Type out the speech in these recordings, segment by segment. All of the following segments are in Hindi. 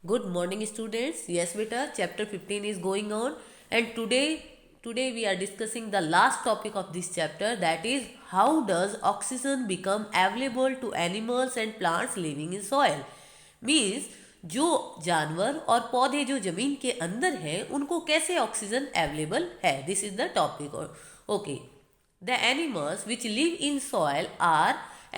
Good morning, students. Yes, beta. Chapter 15 is going on, and today we are discussing the last topic of this chapter. That is, how does oxygen become available to animals and plants living in soil? Means जो जानवर और पौधे जो जमीन के अंदर हैं उनको कैसे ऑक्सीजन अवेलेबल है. This is the topic. Okay. The animals which live in soil are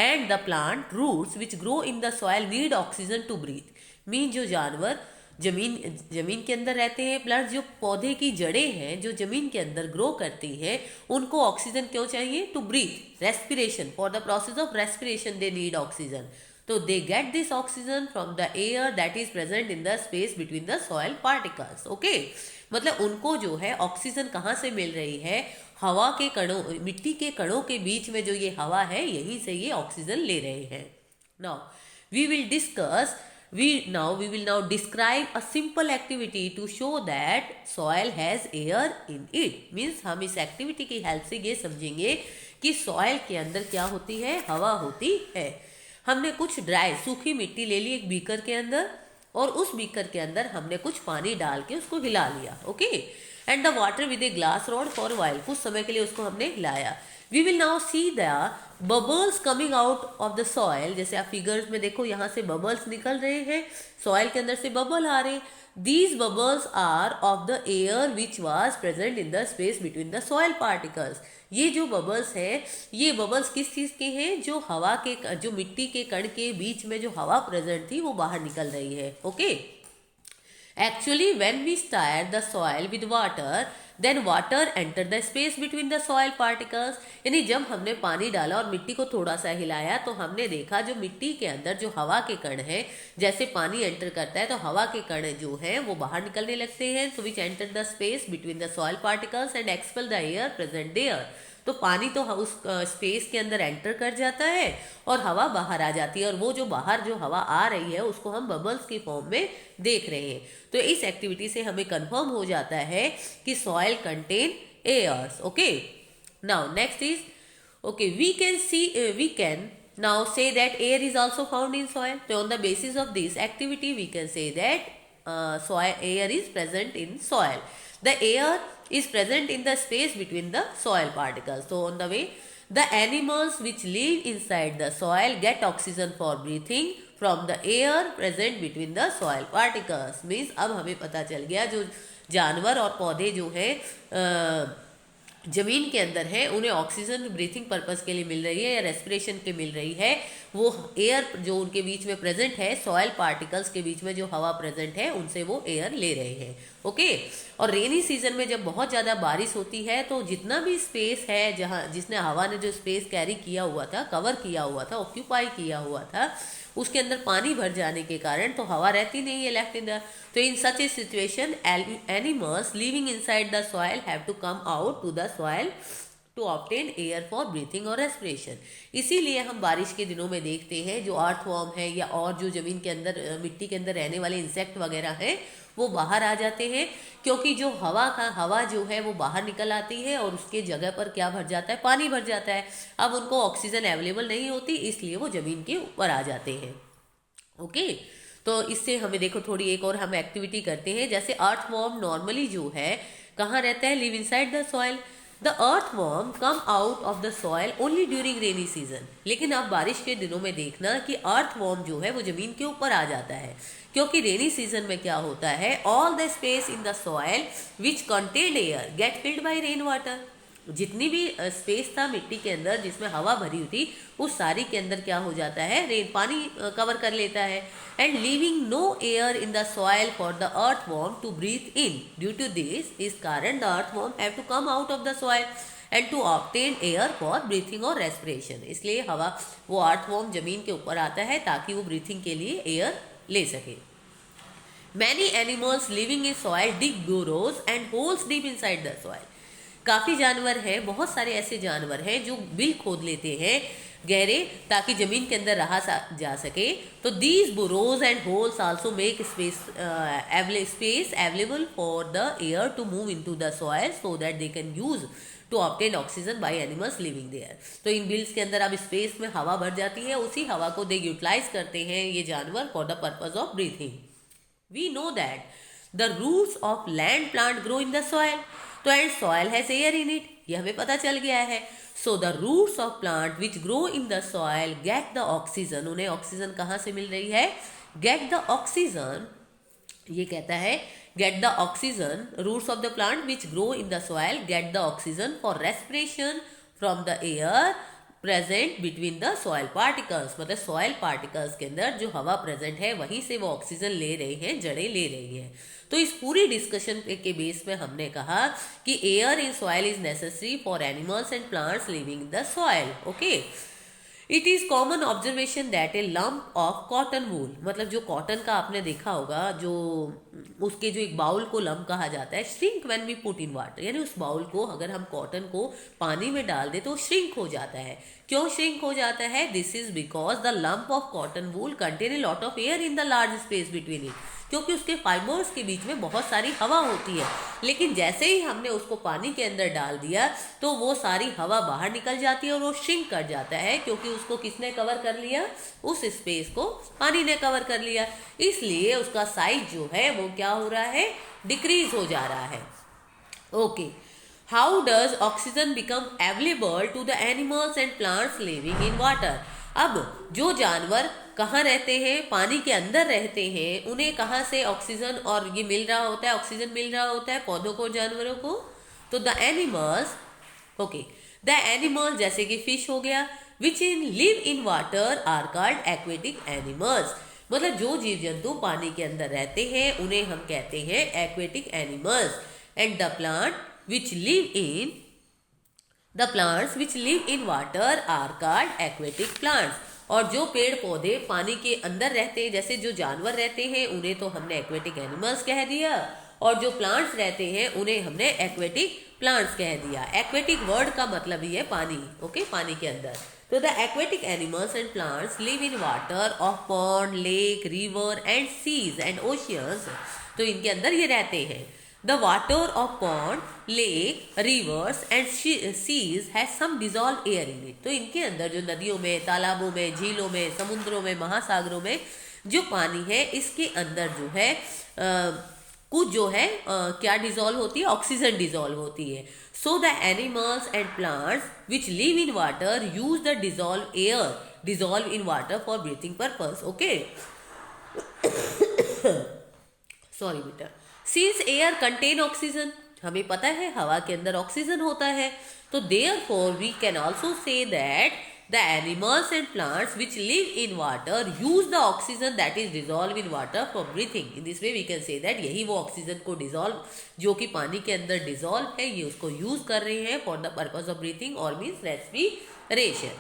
and the plant roots which grow in the soil need oxygen to breathe. Mean जो जानवर जमीन के अंदर रहते हैं प्लस जो पौधे की जड़ें हैं जो जमीन के अंदर ग्रो करती हैं उनको ऑक्सीजन क्यों चाहिए? To breathe, respiration. For the process of respiration they need oxygen. तो they get this oxygen from the air that is present in the space between the soil particles. Okay, मतलब उनको जो है ऑक्सीजन कहाँ से मिल रही है? हवा के कणों, मिट्टी के कणों के बीच में जो ये हवा है यहीं से ये ऑक्सीजन ले रहे हैं. Now we will discuss we will now describe a simple activity to show that soil has air in it. means हम इस एक्टिविटी की हेल्प से ये समझेंगे कि सॉइल के अंदर क्या होती है? हवा होती है. हमने कुछ ड्राई सूखी मिट्टी ले ली एक बीकर के अंदर और उस बीकर के अंदर हमने कुछ पानी डाल के उसको हिला लिया. Okay, and the water with a glass rod for while. कुछ समय के लिए उसको हमने हिलाया. We will now see the bubbles coming out of the soil. जैसे आप फिगर्स में देखो यहाँ से बबल्स निकल रहे हैं, सॉइल के अंदर से बबल आ रहे. These bubbles are of the air which was present in the space between the soil particles. ये जो बबल्स हैं ये बबल्स किस चीज़ के हैं? जो हवा के, जो मिट्टी के कण के बीच में जो हवा प्रेजेंट थी वो बाहर निकल रही है. Okay, actually when we stir the soil with water then water enter the space between the soil particles. यानी जब हमने पानी डाला और मिट्टी को थोड़ा सा हिलाया तो हमने देखा जो मिट्टी के अंदर जो हवा के कण हैं, जैसे पानी एंटर करता है तो हवा के कण जो हैं वो बाहर निकलने लगते हैं. So which enter the space between the soil particles and expel the air present there. तो पानी तो उस स्पेस के अंदर एंटर कर जाता है और हवा बाहर आ जाती है, और वो जो बाहर जो हवा आ रही है उसको हम बबल्स की फॉर्म में देख रहे हैं. तो इस एक्टिविटी से हमें कंफर्म हो जाता है कि soil contain airs. Okay, now next is, okay, we can now say that air is also found in soil. So on the basis of this activity we can say that air is present in soil. The air is present in the space between the soil particles. So on the way the animals which live inside the soil get oxygen for breathing from the air present between the soil particles. Means अब हमें पता चल गया जो जानवर और पौधे जो हैं जमीन के अंदर है उन्हें ऑक्सीजन ब्रीथिंग पर्पस के लिए मिल रही है या रेस्पिरेशन के मिल रही है. वो एयर जो उनके बीच में प्रेजेंट है, सॉइल पार्टिकल्स के बीच में जो हवा प्रेजेंट है उनसे वो एयर ले रहे हैं. ओके, और रेनी सीजन में जब बहुत ज़्यादा बारिश होती है तो जितना भी स्पेस है जहाँ जिसने हवा ने जो स्पेस कैरी किया हुआ था, कवर किया हुआ था, ऑक्यूपाई किया हुआ था, उसके अंदर पानी भर जाने के कारण तो हवा रहती नहीं है लेफ्ट इन द. तो in such a situation animals living inside the soil have to come out to the soil to obtain air for breathing और रेस्पिरेशन. इसीलिए हम बारिश के दिनों में देखते हैं जो अर्थवॉर्म है या और जो जमीन के अंदर मिट्टी के अंदर रहने वाले इंसेक्ट वगैरह हैं वो बाहर आ जाते हैं, क्योंकि जो हवा जो है वो बाहर निकल आती है और उसके जगह पर क्या भर जाता है? पानी भर जाता है. अब उनको ऑक्सीजन अवेलेबल नहीं होती इसलिए वो जमीन के ऊपर आ जाते हैं. ओके, तो इससे हमें देखो थोड़ी एक और हम एक्टिविटी करते हैं. जैसे अर्थवॉर्म नॉर्मली जो है कहाँ रहता है? Live inside the soil. The earthworm come out of the soil only during rainy season. लेकिन आप बारिश के दिनों में देखना कि अर्थवॉर्म जो है वो जमीन के ऊपर आ जाता है, क्योंकि रेनी सीजन में क्या होता है? All the space in the soil which contained air get filled by rain water. जितनी भी स्पेस था मिट्टी के अंदर जिसमें हवा भरी हुई थी उस सारी के अंदर क्या हो जाता है? रेन पानी कवर कर लेता है. And leaving no air in the soil for the earthworm to breathe in. Due to this इस कारण the earthworm have to come out of the soil and to obtain air for breathing और रेस्पिरेशन. इसलिए हवा वो अर्थवॉर्म जमीन के ऊपर आता है ताकि वो ब्रीथिंग के लिए एयर ले सके. Many animals living in soil dig burrows and holes deep inside the soil. काफ़ी जानवर हैं, बहुत सारे ऐसे जानवर हैं जो बिल खोद लेते हैं गहरे ताकि ज़मीन के अंदर रहा जा सके. तो these burrows and holes also make space available for the air to move into the soil so that they can use to obtain oxygen by animals living there. तो इन बिल्स के अंदर अब स्पेस में हवा भर जाती है, उसी हवा को दे यूटिलाइज करते हैं ये जानवर for the purpose of breathing. We know that the roots of land plant grow in the soil. तो and soil has air in it. ये हमें पता चल गया है. So the roots of plant which grow in the soil get the oxygen. उन्हें ऑक्सीजन कहाँ से मिल रही है? Get the oxygen. ये कहता है get the oxygen. Roots of the plant which grow in the soil get the oxygen for respiration from the air present between the soil particles. मतलब सॉइल पार्टिकल्स के अंदर जो हवा प्रेजेंट है वहीं से वो ऑक्सीजन ले रही हैं, जड़ें ले रही हैं. तो इस पूरी डिस्कशन के बेस में हमने कहा कि air in soil is necessary for animals and plants living in the soil. Okay. It is common observation that a lump of cotton wool. मतलब जो कॉटन का आपने देखा होगा, जो उसके जो एक बाउल को लम्प कहा जाता है, shrink when we put in water. यानी उस बाउल को अगर हम कॉटन को पानी में डाल दे तो श्रिंक हो जाता है. क्यों श्रिंक हो जाता है? This is because the lump of cotton wool contain a lot of air in the large space between it. क्योंकि उसके फाइबर्स के बीच में बहुत सारी हवा होती है. लेकिन जैसे ही हमने उसको पानी के अंदर डाल दिया तो वो सारी हवा बाहर निकल जाती है और वो श्रिंक कर जाता है, क्योंकि उसको किसने कवर कर लिया? उस स्पेस को पानी ने कवर कर लिया. इसलिए उसका साइज जो है वो क्या हो रहा है? डिक्रीज हो जा रहा है. Okay. How does oxygen become available to the animals and plants living in water. अब जो जानवर कहाँ रहते हैं? पानी के अंदर रहते हैं. उन्हें कहाँ से ऑक्सीजन और ये मिल रहा होता है? ऑक्सीजन मिल रहा होता है पौधों को, जानवरों को. तो the animals, okay, the animals जैसे कि फिश हो गया, which in live in water are called aquatic animals. मतलब जो जीव जंतु पानी के अंदर रहते हैं उन्हें हम कहते हैं aquatic animals. And the plants which live in water are called aquatic plants. और जो पेड़ पौधे पानी के अंदर रहते हैं, जैसे जो जानवर रहते हैं, उन्हें तो हमने एक्वेटिक एनिमल्स कह दिया, और जो प्लांट्स रहते हैं उन्हें हमने एक्वेटिक प्लांट्स कह दिया. एक्वेटिक वर्ड का मतलब ही है पानी. ओके, पानी के अंदर. तो the aquatic animals and plants live in water of pond, lake, river and seas and oceans. तो इनके अंदर ये रहते हैं. The water of pond, lake, rivers and seas has some dissolved air in it. तो इनके अंदर जो नदियों में, तालाबों में, झीलों में, समुद्रों में, महासागरों में जो पानी है, इसके अंदर जो है कुछ जो है क्या डिजॉल्व होती है? ऑक्सीजन डिजॉल्व होती है. So the animals and plants which live in water use the dissolve in water for breathing purpose. Okay, sorry बेटा. Since air contain oxygen, हमें पता है हवा के अंदर ऑक्सीजन होता है, तो therefore we can also say that the animals and plants which live in water use the oxygen that is dissolved in water for breathing. In this way we can say that यही वो ऑक्सीजन को डिजॉल्व जो कि पानी के अंदर डिजॉल्व है, ये उसको यूज कर रहे हैं for the purpose of breathing और means respiration.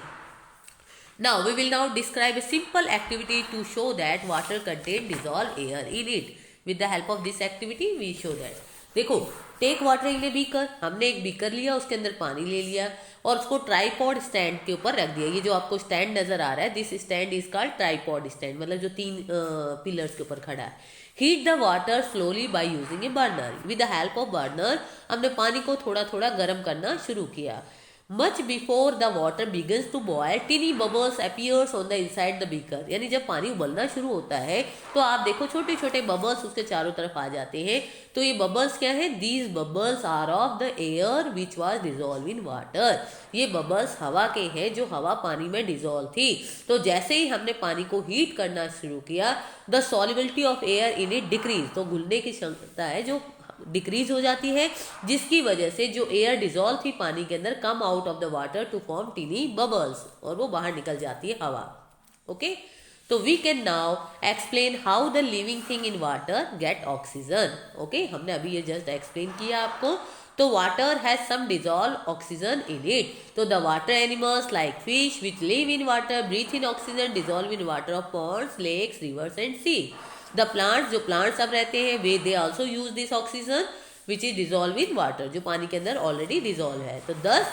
Now we will now describe a simple activity to show that water contain dissolved air in it. With the help of this activity we show that. देखो, take water in a beaker. हमने एक बीकर लिया, उसके अंदर पानी ले लिया और उसको ट्राईपॉड स्टैंड के ऊपर रख दिया. ये जो आपको स्टैंड नजर आ रहा है, this stand is called tripod stand. मतलब जो 3 पिलर्स के ऊपर खड़ा है. Heat the water slowly by using A burner. With the help of burner हमने पानी को थोड़ा थोड़ा गर्म करना शुरू किया. Much before the water begins to boil, tiny bubbles appears on the inside the beaker. यानी जब पानी उबलना शुरू होता है तो आप देखो छोटे छोटे बबल्स उसके चारों तरफ आ जाते हैं. तो ये बबल्स क्या है? These bubbles are of the air which was dissolved in water. ये बबल्स हवा के हैं जो हवा पानी में डिजोल्व थी. तो जैसे ही हमने पानी को हीट करना शुरू किया, the solubility of air in it decrease. तो घुलने की क्षमता है जो डिक्रीज हो जाती है, जिसकी वजह से जो एयर डिजॉल्व थी पानी के अंदर come out of the water to form tiny bubbles, और वो बाहर निकल जाती है हवा. ओके, तो we can now explain how the living thing in water get oxygen. Okay, हमने अभी ये जस्ट एक्सप्लेन किया आपको. तो water has some dissolve oxygen in it. तो the water animals like fish which live in water breathe in oxygen dissolve in water of ponds, lakes, reverse and sea. The plants, जो प्लांट्स अब रहते हैं, वे they also use this oxygen which is dissolve in water, जो पानी के अंदर ऑलरेडी डिजॉल्व है. तो thus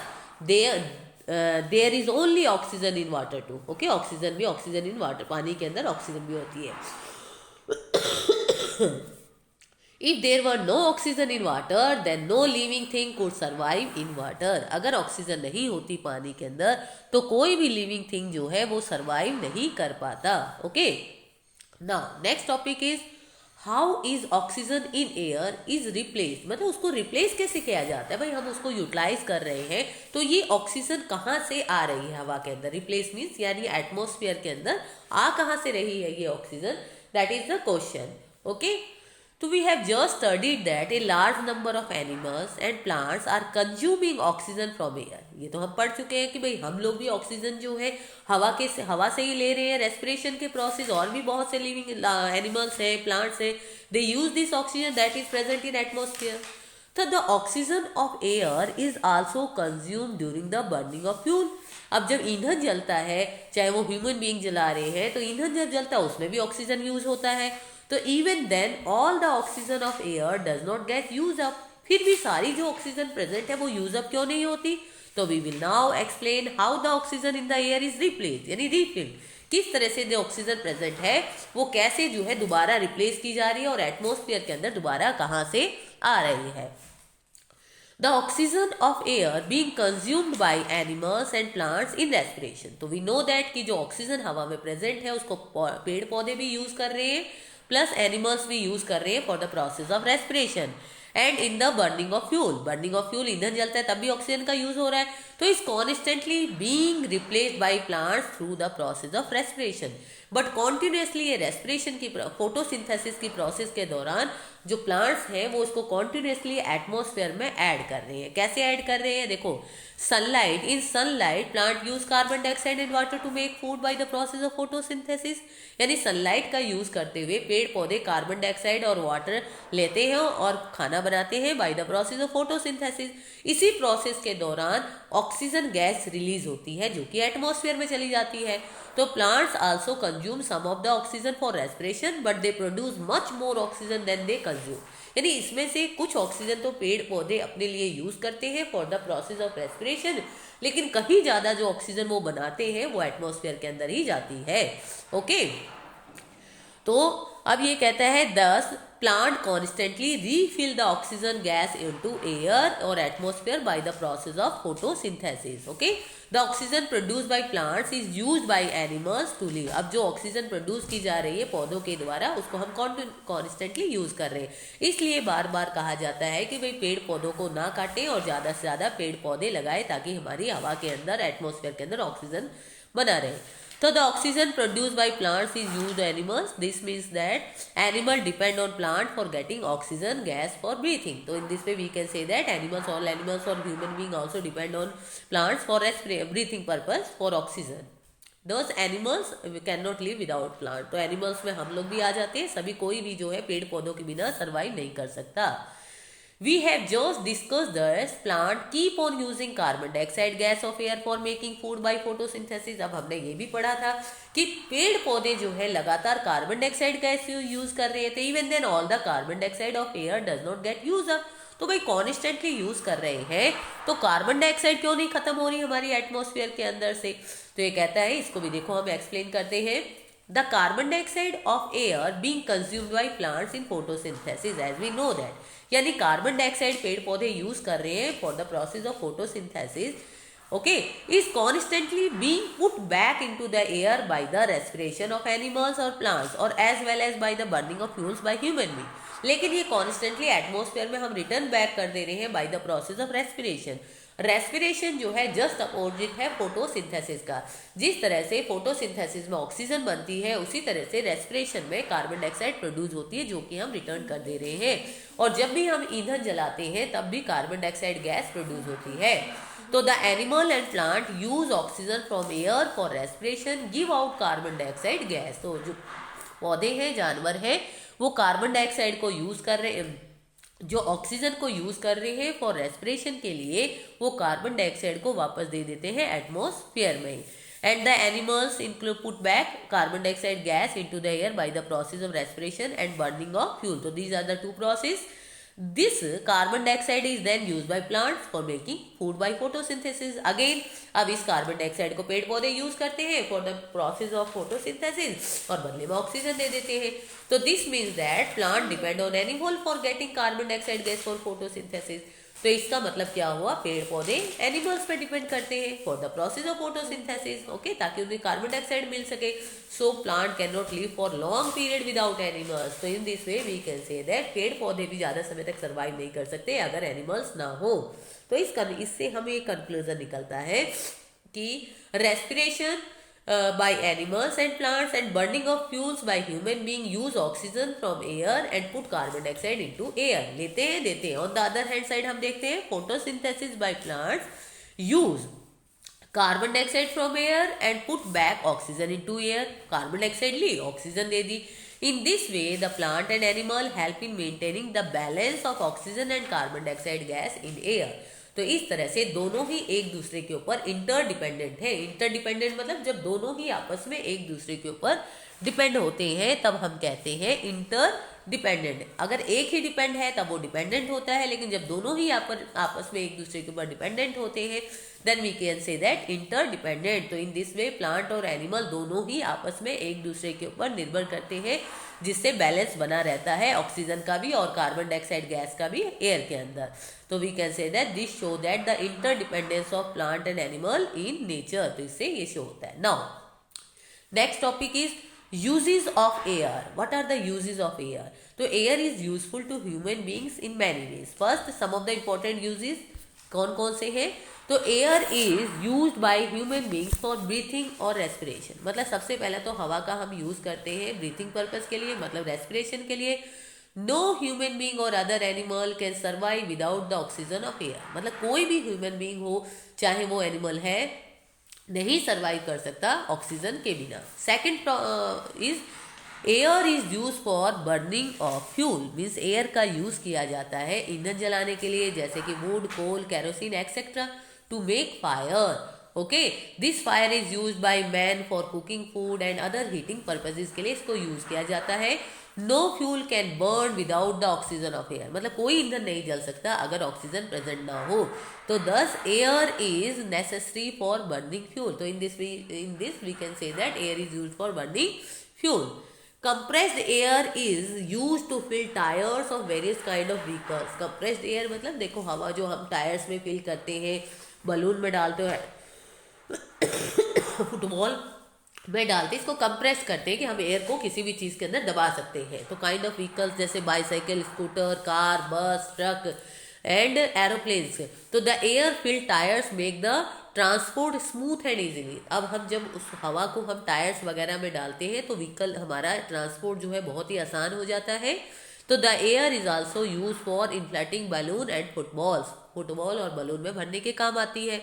there is only oxygen in water too. Okay, oxygen in water, पानी के अंदर ऑक्सीजन भी होती है. If there were no oxygen in water then no living thing could survive in water. अगर ऑक्सीजन नहीं होती पानी के अंदर तो कोई भी लिविंग थिंग जो है वो सर्वाइव नहीं कर पाता. Okay, now next topic is how is oxygen in air is replace, मतलब उसको रिप्लेस कैसे किया जाता है, भाई हम उसको यूटिलाइज कर रहे हैं तो ये ऑक्सीजन कहाँ से आ रही है हवा के अंदर, रिप्लेस मीन्स यानी एटमॉस्फेयर के अंदर आ कहाँ से रही है ये oxygen, that is the question. Okay, तो we have just studied that a large number of animals and plants are consuming oxygen from air. ये तो हम पढ़ चुके हैं कि भाई हम लोग भी ऑक्सीजन जो है हवा से ही ले रहे हैं, रेस्पिरेशन के प्रोसेस, और भी बहुत से लिविंग एनिमल्स हैं, प्लांट्स हैं, they use this oxygen that is present in atmosphere. तो the oxygen of air is also consume during the burning of fuel. अब जब ईंधन जलता है, चाहे वो ह्यूमन बीइंग जला रहे हैं, तो ईंधन जब जलता है उसमें भी ऑक्सीजन यूज होता है. तो even then all the oxygen of air does not get use up. फिर भी सारी जो ऑक्सीजन प्रेजेंट है वो यूज अप क्यों नहीं होती. तो we will now explain how the oxygen in the air is replace, यानी रिफिल्ड. किस तरह से जो ऑक्सीजन प्रेजेंट है वो कैसे जो है दोबारा रिप्लेस की जा रही है और एटमॉस्फेयर के अंदर दोबारा कहाँ से आ रही है. The oxygen of air being consumed by animals and plants in respiration. तो we know that कि जो ऑक्सीजन हवा में प्रेजेंट है उसको पेड़ पौधे भी यूज कर रहे हैं, प्लस एनिमल्स भी यूज कर रहे हैं for the process of respiration. And in the burning of fuel ईंधन जलता है तब भी ऑक्सीजन का यूज हो रहा है. तो is constantly being replaced by plants through the process of respiration. But continuously ये रेस्पिरेशन की फोटोसिंथेसिस की प्रोसेस के दौरान जो प्लांट्स हैं वो उसको कॉन्टिन्यूसली एटमॉस्फेयर में ऐड कर रहे हैं. कैसे ऐड कर रहे हैं, देखो, sunlight, in sunlight plant use carbon dioxide and water to make food by the process of photosynthesis. यानी सनलाइट का यूज करते हुए पेड़ पौधे कार्बन डाइऑक्साइड और वाटर लेते हैं और खाना बनाते हैं bye the process of photosynthesis. इसी प्रोसेस के दौरान ऑक्सीजन गैस रिलीज होती है जो कि एटमॉस्फेयर में चली जाती है. तो plants also consume some of the oxygen for respiration but they produce much more oxygen than they consume. यानी इसमें से कुछ ऑक्सीजन तो पेड़ पौधे अपने लिए यूज करते हैं for the process of respiration, लेकिन कहीं ज्यादा जो ऑक्सीजन वो बनाते हैं वो एटमॉस्फेयर के अंदर ही जाती है. ओके, तो अब ये कहता है 10 plant constantly refill the oxygen gas into air or atmosphere by the process of photosynthesis. Okay, the oxygen produced by plants is used by animals to live. अब जो ऑक्सीजन प्रोड्यूस की जा रही है पौधों के द्वारा उसको हम कॉन्स्टेंटली यूज कर रहे हैं. इसलिए बार बार कहा जाता है कि भाई पेड़ पौधों को ना काटें और ज़्यादा से ज़्यादा पेड़ पौधे लगाएं ताकि हमारी हवा के अंदर एटमॉस्फेयर के अंदर ऑक्सीजन बना रहे. So the oxygen produced by plants is used by animals. This means that animal depend on plant for getting oxygen gas for breathing. So in this way we can say that all animals or human being also depend on plants for breathing purpose for oxygen. Those animals cannot live without plant. तो animals में हम लोग भी आ जाते हैं, सभी कोई भी जो है पेड़ पौधों के बिना सर्वाइव नहीं कर सकता. We have just discussed that plant keep on using carbon dioxide gas of air for making food by photosynthesis. अब हमने ये भी पढ़ा था कि पेड़ पौधे जो है लगातार कार्बन डाइऑक्साइड गैस यूज कर रहे थे. Even then all the carbon dioxide of air does not get use up. तो भाई कॉन्स्टेंटली यूज कर रहे हैं तो कार्बन डाइऑक्साइड क्यों नहीं खत्म हो रही हमारी एटमॉस्फेयर के अंदर से. तो ये कहता है, इसको भी देखो हम एक्सप्लेन करते हैं. The carbon dioxide of air being consumed by plants in photosynthesis, as we know that. यानी कार्बन डाइऑक्साइड पेड़ पौधे यूज कर रहे हैं for the process of photosynthesis. Okay, is constantly being put back into the air by the respiration of animals और प्लांट्स और as well as by the burning of fuels by human being. लेकिन ये कॉन्स्टेंटली एटमॉस्फेयर में हम रिटर्न बैक कर दे रहे हैं bye the process of respiration. Respiration जो है जस्ट अपोजिट है फोटोसिंथेसिस का. जिस तरह से फोटोसिंथेसिस में ऑक्सीजन बनती है उसी तरह से रेस्पिरेशन में कार्बन डाइऑक्साइड प्रोड्यूस होती है जो कि हम रिटर्न कर दे रहे हैं. और जब भी हम ईंधन जलाते हैं तब भी कार्बन डाइऑक्साइड गैस प्रोड्यूस होती है. तो the animal and plant use oxygen from air for respiration, give out carbon dioxide gas. तो जो पौधे हैं, जानवर हैं, वो कार्बन डाइऑक्साइड को यूज कर रहे हैं, जो ऑक्सीजन को यूज कर रहे हैं फॉर रेस्पिरेशन के लिए, वो कार्बन डाइऑक्साइड को वापस दे देते हैं एटमॉस्फेयर में. And the animals include put back carbon dioxide gas into the air by the process of respiration and burning of fuel. तो these are the two process. This carbon dioxide is then used by plants for making food by photosynthesis. Again, अब इस कार्बन डाइऑक्साइड को पेड़ पौधे यूज करते हैं for the process of photosynthesis और बदले में ऑक्सीजन दे देते हैं. तो this means that plant depend on animal for getting carbon dioxide gas for photosynthesis. तो इसका मतलब क्या हुआ, पेड़ पौधे एनिमल्स पे डिपेंड करते हैं for the process of photosynthesis, okay, ताकि उन्हें कार्बन डाइऑक्साइड मिल सके. So plant can not live for long period without animals. तो in this way we can say that पेड़ पौधे भी ज़्यादा समय तक सर्वाइव नहीं कर सकते अगर एनिमल्स ना हो. तो इससे हमें एक कंक्लूजन निकलता है कि respiration by animals and plants and burning of fuels by human being use oxygen from air and put carbon dioxide into air. लेते हैं. On the other hand side हम देखते हैं photosynthesis by plants use carbon dioxide from air and put back oxygen into air. carbon dioxide Lee, oxygen they the. In this way the plant and animal help in maintaining the balance of oxygen and carbon dioxide gas in air. तो इस तरह से दोनों ही एक दूसरे के ऊपर इंटरडिपेंडेंट है. इंटरडिपेंडेंट मतलब जब दोनों ही आपस में एक दूसरे के ऊपर डिपेंड होते हैं तब हम कहते हैं इंटरडिपेंडेंट. अगर एक ही डिपेंड है तब वो डिपेंडेंट होता है, लेकिन जब दोनों ही आपस में एक दूसरे के ऊपर डिपेंडेंट होते हैं then we can say that interdependent. तो इन दिस वे प्लांट और एनिमल दोनों ही आपस में एक दूसरे के ऊपर निर्भर करते हैं, जिससे बैलेंस बना रहता है ऑक्सीजन का भी और कार्बन डाइऑक्साइड गैस का भी एयर के अंदर. तो we can say that this show that the interdependence of plant and animal in nature. तो इससे ये शो होता है. Now next topic is uses of air. What are the uses of air? तो air is useful to human beings in many ways. First, some of the important uses कौन कौन से हैं? तो air is used by human beings for breathing और respiration. मतलब सबसे पहले तो हवा का हम यूज़ करते हैं breathing purpose के लिए, मतलब respiration के लिए. No human being or other animal can survive without the oxygen of air. मतलब कोई भी human being हो, चाहे वो animal है, नहीं सर्वाइव कर सकता ऑक्सीजन के बिना. Second is air is use for burning of fuel. Means air का यूज किया जाता है ईंधन जलाने के लिए, जैसे कि wood, coal, kerosene etcetera, to make fire. Okay, this fire is use by man for cooking food and other heating purposes के लिए इसको यूज किया जाता है. No fuel can burn without the oxygen of air. मतलब कोई ईंधन नहीं जल सकता अगर ऑक्सीजन प्रेजेंट ना हो. तो thus air is necessary for burning fuel. तो in this we can say that air is use for burning fuel. Compressed air is use to fill tyres of various kind of vehicles. Compressed air मतलब देखो हवा जो हम टायर्स में फिल करते हैं, बलून में डालते हैं, फुटबॉल में डालते, इसको कंप्रेस करते हैं कि हम एयर को किसी भी चीज़ के अंदर दबा सकते हैं. तो काइंड ऑफ व्हीकल्स जैसे bicycle, scooter, car, bus, truck and aeroplanes. तो the air fill tyres make the transport smooth and easily. अब हम जब उस हवा को हम टायर्स वगैरह में डालते हैं तो व्हीकल हमारा ट्रांसपोर्ट जो है बहुत ही आसान हो जाता है. तो the air is also use for inflating balloon and footballs. Football और बलून में भरने के काम आती है.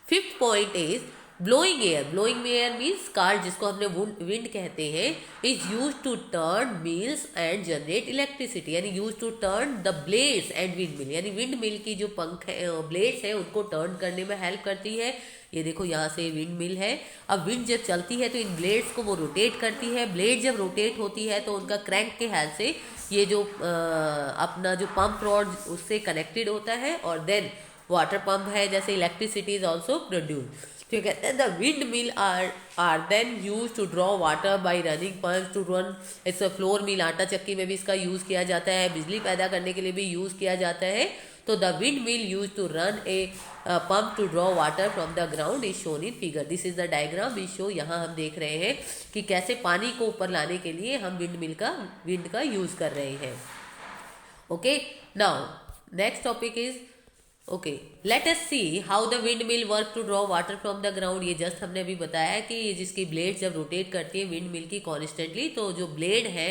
Fifth point is blowing air. Blowing air means कार, जिसको हमने विंड कहते हैं, is use to turn mills and generate electricity. यानी use to turn the blades and wind mill. यानी विंड मिल की जो पंख है, ब्लेड्स है, उनको टर्न करने में हेल्प करती है. ये देखो यहाँ से विंड मिल है. अब विंड जब चलती है तो इन ब्लेड्स को वो रोटेट करती है. ब्लेड जब रोटेट होती है तो उनका क्रैंक के हेल्प से ये जो अपना जो पंप रॉड उससे कनेक्टेड होता है और देन वाटर पंप है, जैसे इलेक्ट्रिसिटी इज ऑल्सो प्रोड्यूस. तो कहते हैं the windmill are then use to draw water by running pump to run. Its flour mill, आटा चक्की में भी इसका यूज़ किया जाता है. बिजली पैदा करने के लिए भी यूज़ किया जाता है. तो the windmill use to run a pump to draw water from the ground is shown in figure. This is the diagram we show. यहाँ हम देख रहे हैं कि कैसे पानी को ऊपर लाने के लिए हम विंड का यूज़ कर रहे हैं. Okay, now next topic is okay, let us see how the windmill work to draw water from the ground. ये जस्ट हमने अभी बताया कि ये जिसकी ब्लेड जब रोटेट करती है विंड मिल की कॉन्स्टेंटली, तो जो ब्लेड है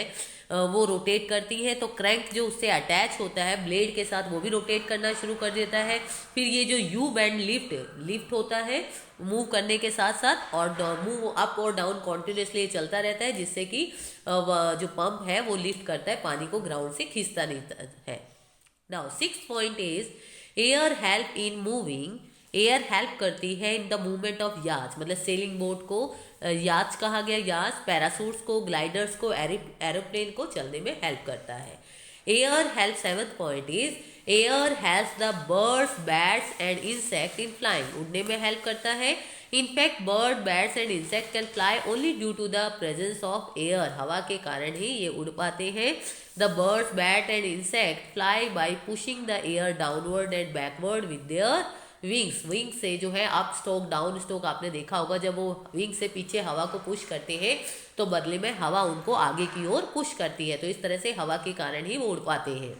वो रोटेट करती है. तो क्रैंक जो उससे अटैच होता है ब्लेड के साथ वो भी रोटेट करना शुरू कर देता है. फिर ये जो यू बैंड लिफ्ट होता है मूव करने के साथ साथ, और मूव अप और डाउन कॉन्टिन्यूसली चलता रहता है, जिससे कि जो पंप है वो लिफ्ट करता है, पानी को ग्राउंड से खींचता नहीं है. Now sixth point is air help in moving. Air help करती है इन द मूवमेंट ऑफ याच. मतलब सेलिंग बोट को याच कहा गया. याच पैरासूट्स को, ग्लाइडर्स को, एरोप्लेन को चलने में हेल्प करता है. Air help. Seventh point is air helps the birds, bats and insect in flying. उड़ने में हेल्प करता है. In fact, bird, bats and insect can fly only due to the presence of air. हवा के कारण ही ये उड़ पाते हैं. The birds, bat and insect fly by pushing the air downward and backward with their wings. Wings से जो है अप स्ट्रोक डाउन स्ट्रोक आपने देखा होगा, जब वो विंग से पीछे हवा को पुश करते हैं तो बदले में हवा उनको आगे की ओर पुश करती है. तो इस तरह से हवा के कारण ही वो उड़ पाते हैं.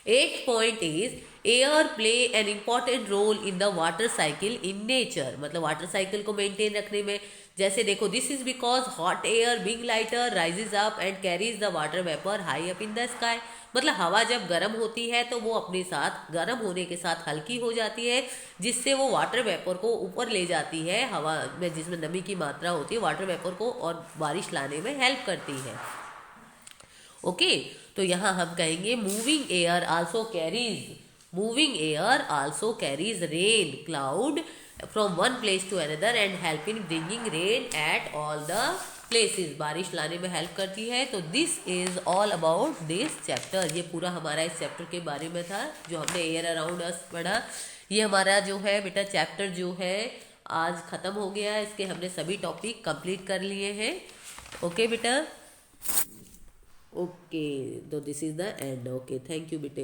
8th point is air play an important role in the water cycle in nature. मतलब वाटर साइकिल को मेंटेन रखने में, जैसे देखो, this is because hot air being lighter rises up and carries the water vapour high up in the sky. मतलब हवा जब गर्म होती है तो वो अपने साथ गर्म होने के साथ हल्की हो जाती है, जिससे वो वाटर वेपर को ऊपर ले जाती है. हवा में जिसमें नमी की मात्रा होती है वाटर वेपर को और बारिश लाने में हेल्प करती है. ओके, तो यहाँ हम कहेंगे moving air also carries rain cloud from one place to another and help in bringing rain at all the places. बारिश लाने में हेल्प करती है. तो this is all about this chapter. ये पूरा हमारा इस चैप्टर के बारे में था जो हमने एयर अराउंड अस पढ़ा. ये हमारा जो है बेटा चैप्टर जो है आज ख़त्म हो गया. इसके हमने सभी टॉपिक कंप्लीट कर लिए हैं. ओके बेटा. Okay, so this is the end. Okay, thank you, bete.